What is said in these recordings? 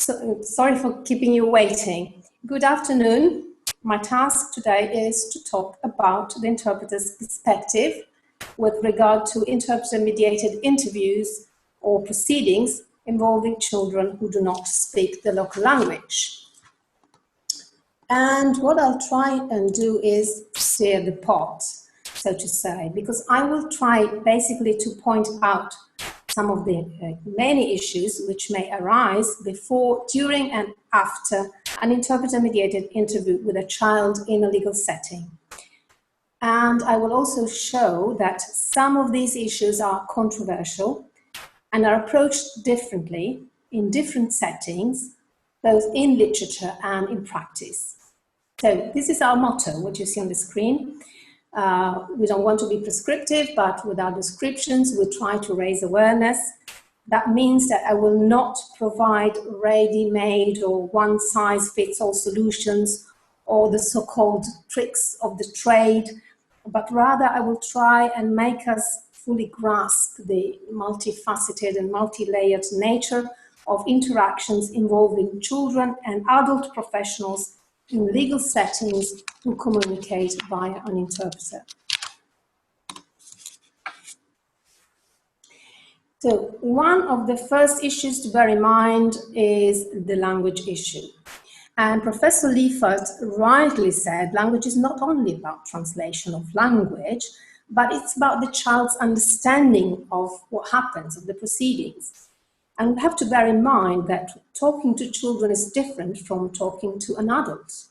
Sorry for keeping you waiting. Good afternoon. My task today is to talk about the interpreter's perspective with regard to interpreter-mediated interviews or proceedings involving children who do not speak the local language. And what I'll try and do is stir the pot, so to say, because I will try basically to point out some of the many issues which may arise before, during and after an interpreter-mediated interview with a child in a legal setting. And I will also show that some of these issues are controversial and are approached differently in different settings, both in literature and in practice. So this is our motto, what you see on the screen. We don't want to be prescriptive, but with our descriptions, we try to raise awareness. That means that I will not provide ready-made or one-size-fits-all solutions or the so-called tricks of the trade, but rather I will try and make us fully grasp the multifaceted and multi-layered nature of interactions involving children and adult professionals in legal settings who communicate via an interpreter. So one of the first issues to bear in mind is the language issue. And Professor Liefert rightly said language is not only about translation of language, but it's about the child's understanding of what happens, of the proceedings. And we have to bear in mind that talking to children is different from talking to an adult.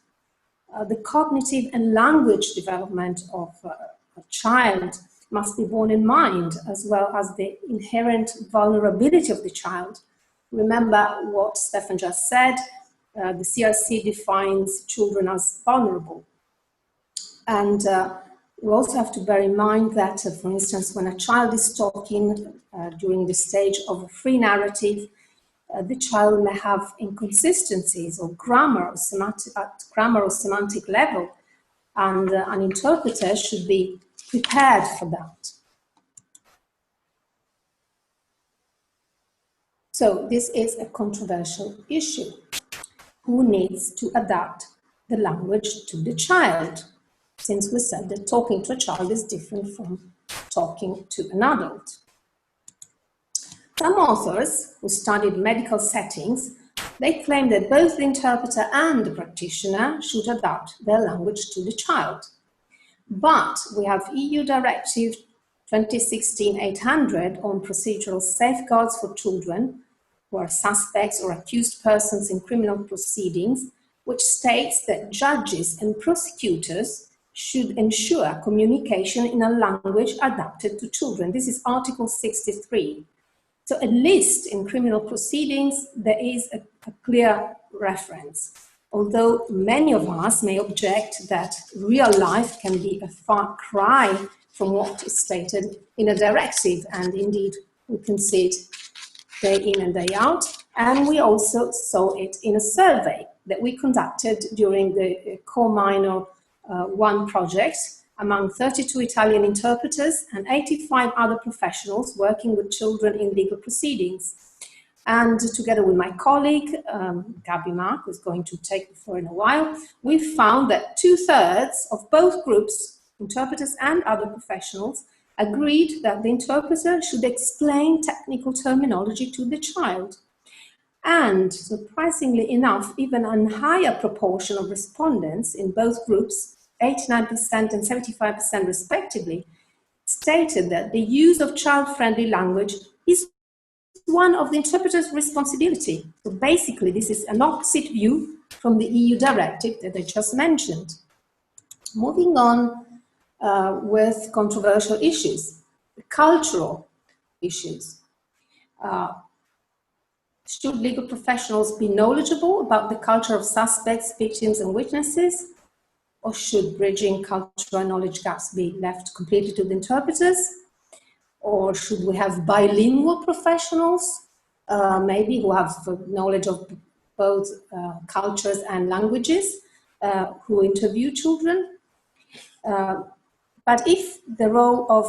The cognitive and language development of a child must be borne in mind, as well as the inherent vulnerability of the child. Remember what Stefan just said, the CRC defines children as vulnerable. And we also have to bear in mind that, for instance, when a child is talking during the stage of a free narrative, the child may have inconsistencies or grammar or semantic level, and an interpreter should be prepared for that. So this is a controversial issue. Who needs to adapt the language to the child? Since we said that talking to a child is different from talking to an adult. Some authors who studied medical settings, they claim that both the interpreter and the practitioner should adapt their language to the child. But we have EU Directive 2016-800 on procedural safeguards for children who are suspects or accused persons in criminal proceedings, which states that judges and prosecutors should ensure communication in a language adapted to children. This is Article 63. So at least in criminal proceedings, there is a clear reference. Although many of us may object that real life can be a far cry from what is stated in a directive, and indeed we can see it day in and day out. And we also saw it in a survey that we conducted during the Core Minor 1 project among 32 Italian interpreters and 85 other professionals working with children in legal proceedings. And together with my colleague, Gabi Mark, who's going to take the floor in a while, we found that 2/3 of both groups, interpreters and other professionals, agreed that the interpreter should explain technical terminology to the child. And surprisingly enough, even a higher proportion of respondents in both groups, 89% and 75% respectively, stated that the use of child-friendly language is one of the interpreter's responsibility. So basically, this is an opposite view from the EU directive that I just mentioned. Moving on with controversial issues, cultural issues. Should legal professionals be knowledgeable about the culture of suspects, victims, and witnesses? Or should bridging cultural knowledge gaps be left completely to the interpreters? Or should we have bilingual professionals, maybe who have knowledge of both cultures and languages, who interview children? But if the role of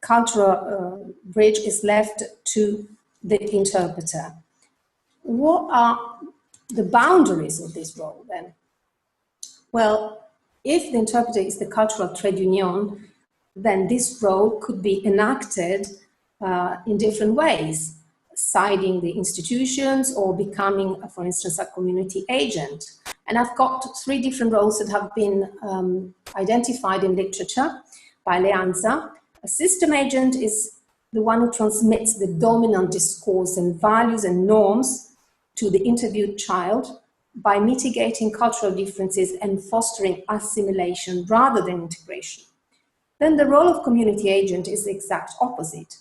cultural bridge is left to the interpreter, What are the boundaries of this role then? Well, if the interpreter is the cultural trade union, then this role could be enacted in different ways, siding the institutions or becoming, for instance, a community agent. And I've got 3 different roles that have been identified in literature by Leanza. A system agent is the one who transmits the dominant discourse and values and norms to the interviewed child by mitigating cultural differences and fostering assimilation rather than integration. Then the role of community agent is the exact opposite,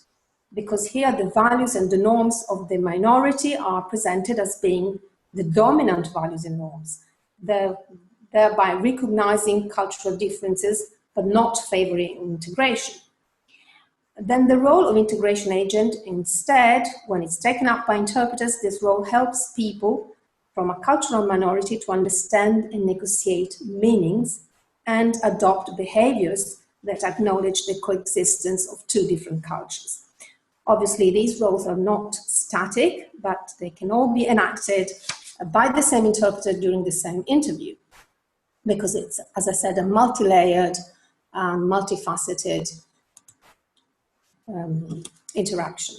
because here the values and the norms of the minority are presented as being the dominant values and norms, thereby recognizing cultural differences but not favoring integration. Then the role of integration agent, instead, when it's taken up by interpreters, this role helps people from a cultural minority to understand and negotiate meanings and adopt behaviors that acknowledge the coexistence of 2 different cultures. Obviously, these roles are not static, but they can all be enacted by the same interpreter during the same interview, because it's, as I said, a multi-layered and multifaceted interaction.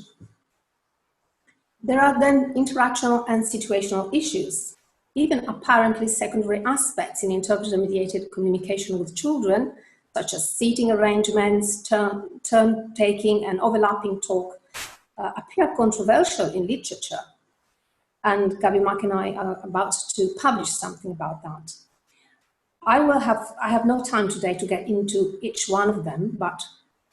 There are then interactional and situational issues, even apparently secondary aspects in interpreter-mediated communication with children, such as seating arrangements, turn-taking, and overlapping talk, appear controversial in literature. And Gabi Mack and I are about to publish something about that. I have no time today to get into each one of them, but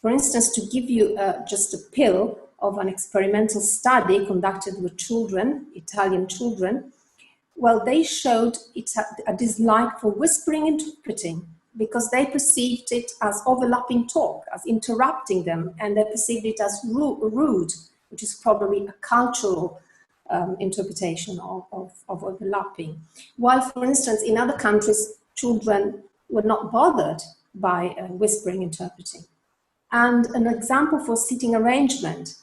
for instance, to give you just a pill of an experimental study conducted with children, Italian children, well, they showed a dislike for whispering interpreting because they perceived it as overlapping talk, as interrupting them, and they perceived it as rude, which is probably a cultural interpretation of overlapping. While, for instance, in other countries, children were not bothered by whispering interpreting. And an example for seating arrangement,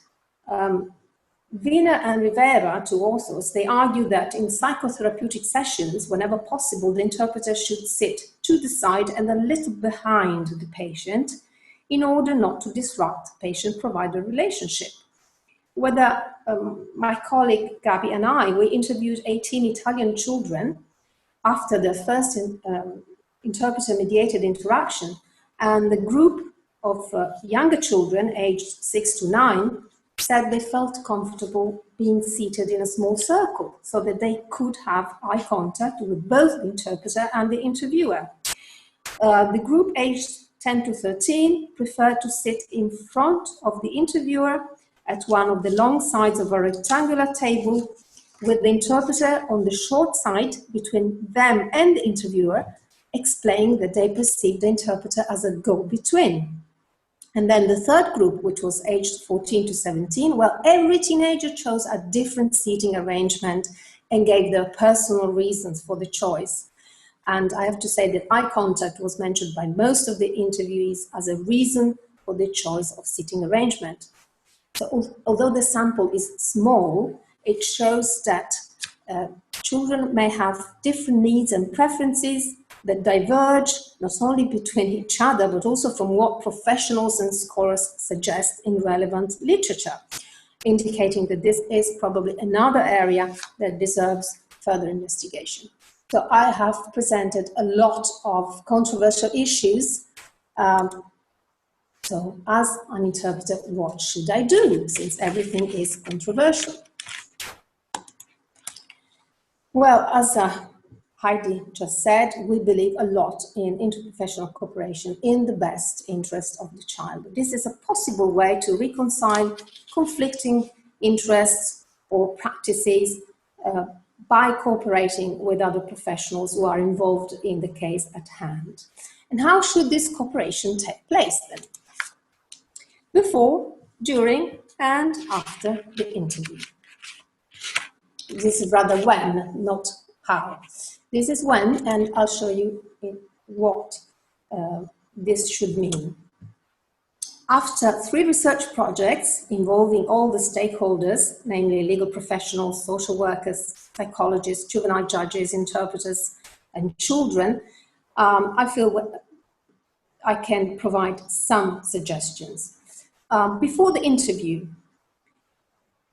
Wiener and Rivera, 2 authors, they argue that in psychotherapeutic sessions, whenever possible, the interpreter should sit to the side and a little behind the patient in order not to disrupt patient-provider relationship. Whether my colleague Gabi and I, we interviewed 18 Italian children after their first interpreter-mediated interaction, and the group of younger children aged 6 to 9 said they felt comfortable being seated in a small circle so that they could have eye contact with both the interpreter and the interviewer. The group aged 10 to 13 preferred to sit in front of the interviewer at one of the long sides of a rectangular table with the interpreter on the short side between them and the interviewer, explaining that they perceived the interpreter as a go-between. And then the third group, which was aged 14 to 17, well, every teenager chose a different seating arrangement and gave their personal reasons for the choice. And I have to say that eye contact was mentioned by most of the interviewees as a reason for the choice of seating arrangement. So although the sample is small, it shows that children may have different needs and preferences that diverge not only between each other, but also from what professionals and scholars suggest in relevant literature, indicating that this is probably another area that deserves further investigation. So I have presented a lot of controversial issues. So as an interpreter, what should I do, since everything is controversial? Well, as Heidi just said, we believe a lot in interprofessional cooperation in the best interest of the child. This is a possible way to reconcile conflicting interests or practices by cooperating with other professionals who are involved in the case at hand. And how should this cooperation take place then? Before, during, and after the interview. This is rather when, not how. This is when, and I'll show you what this should mean. After 3 research projects involving all the stakeholders, namely legal professionals, social workers, psychologists, juvenile judges, interpreters, and children, I feel I can provide some suggestions. Before the interview,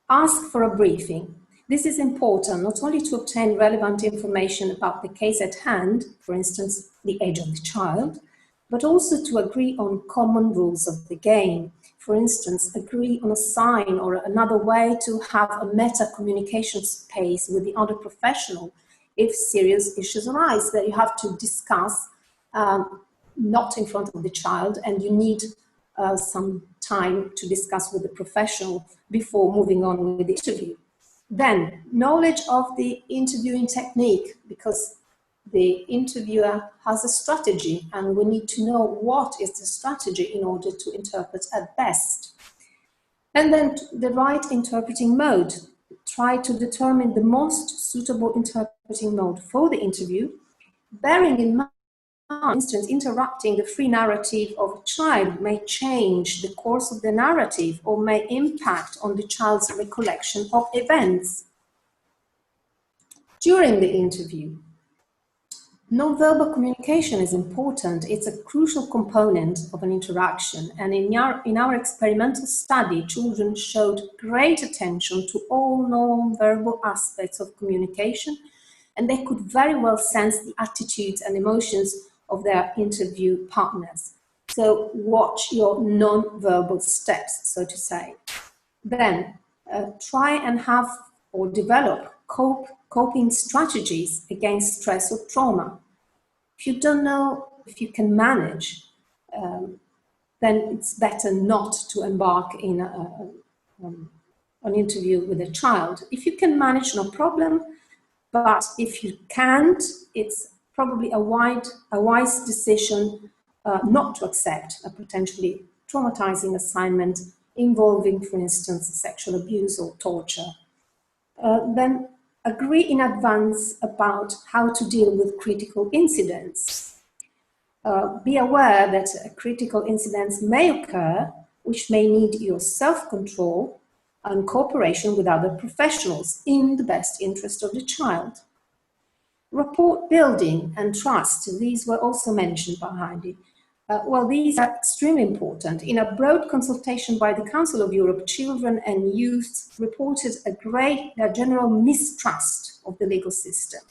ask for a briefing. This is important not only to obtain relevant information about the case at hand, for instance, the age of the child, but also to agree on common rules of the game. For instance, agree on a sign or another way to have a meta-communication space with the other professional if serious issues arise that you have to discuss, not in front of the child, and you need some time to discuss with the professional before moving on with the interview. Then, knowledge of the interviewing technique, because the interviewer has a strategy and we need to know what is the strategy in order to interpret at best. And then the right interpreting mode. Try to determine the most suitable interpreting mode for the interview, bearing in mind, for instance, interrupting the free narrative of a child may change the course of the narrative or may impact on the child's recollection of events. During the interview, non-verbal communication is important. It's a crucial component of an interaction. And in our experimental study, children showed great attention to all non-verbal aspects of communication, and they could very well sense the attitudes and emotions of their interview partners. So watch your non-verbal steps, so to say. Then try and have or develop coping strategies against stress or trauma. If you don't know if you can manage, then it's better not to embark in an interview with a child. If you can manage, no problem, but if you can't, it's probably a wise decision not to accept a potentially traumatizing assignment involving, for instance, sexual abuse or torture. Then agree in advance about how to deal with critical incidents. Be aware that critical incidents may occur, which may need your self-control and cooperation with other professionals in the best interest of the child. Rapport building and trust, these were also mentioned by Heidi. Well, these are extremely important. In a broad consultation by the Council of Europe, children and youth reported a general mistrust of the legal system.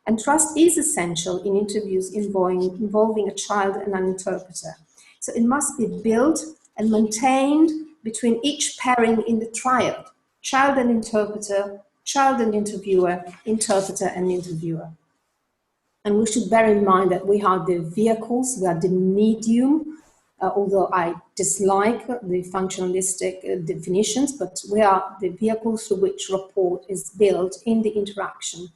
And trust is essential in interviews involving a child and an interpreter. So it must be built and maintained between each pairing in the triad, child and interpreter, child and interviewer, interpreter and interviewer. And we should bear in mind that we are the vehicles, we are the medium, although I dislike the functionalistic definitions, but we are the vehicles through which rapport is built in the interaction.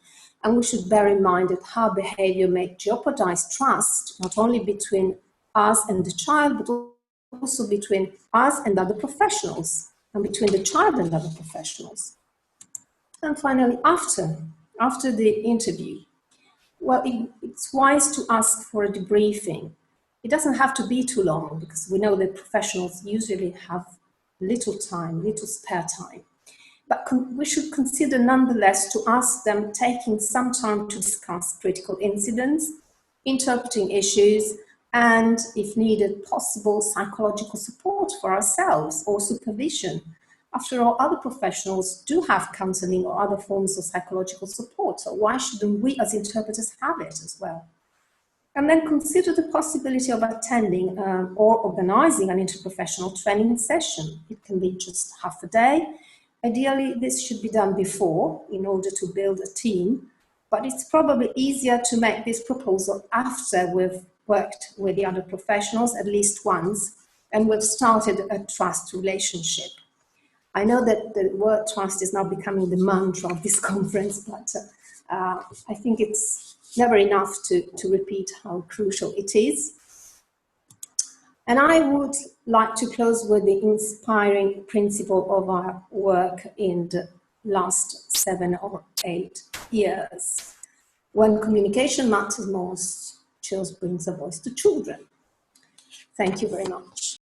And we should bear in mind that our behavior may jeopardize trust, not only between us and the child, but also between us and other professionals, and between the child and other professionals. And finally, after the interview, well, it's wise to ask for a debriefing. It doesn't have to be too long because we know that professionals usually have little time, little spare time. But we should consider nonetheless to ask them taking some time to discuss critical incidents, interpreting issues, and if needed, possible psychological support for ourselves or supervision. After all, other professionals do have counseling or other forms of psychological support, so why shouldn't we as interpreters have it as well? And then consider the possibility of attending or organizing an interprofessional training session. It can be just half a day. Ideally, this should be done before in order to build a team, but it's probably easier to make this proposal after we've worked with the other professionals at least once and we've started a trust relationship. I know that the word trust is now becoming the mantra of this conference, but I think it's never enough to repeat how crucial it is. And I would like to close with the inspiring principle of our work in the last 7 or 8 years. When communication matters most, Chills brings a voice to children. Thank you very much.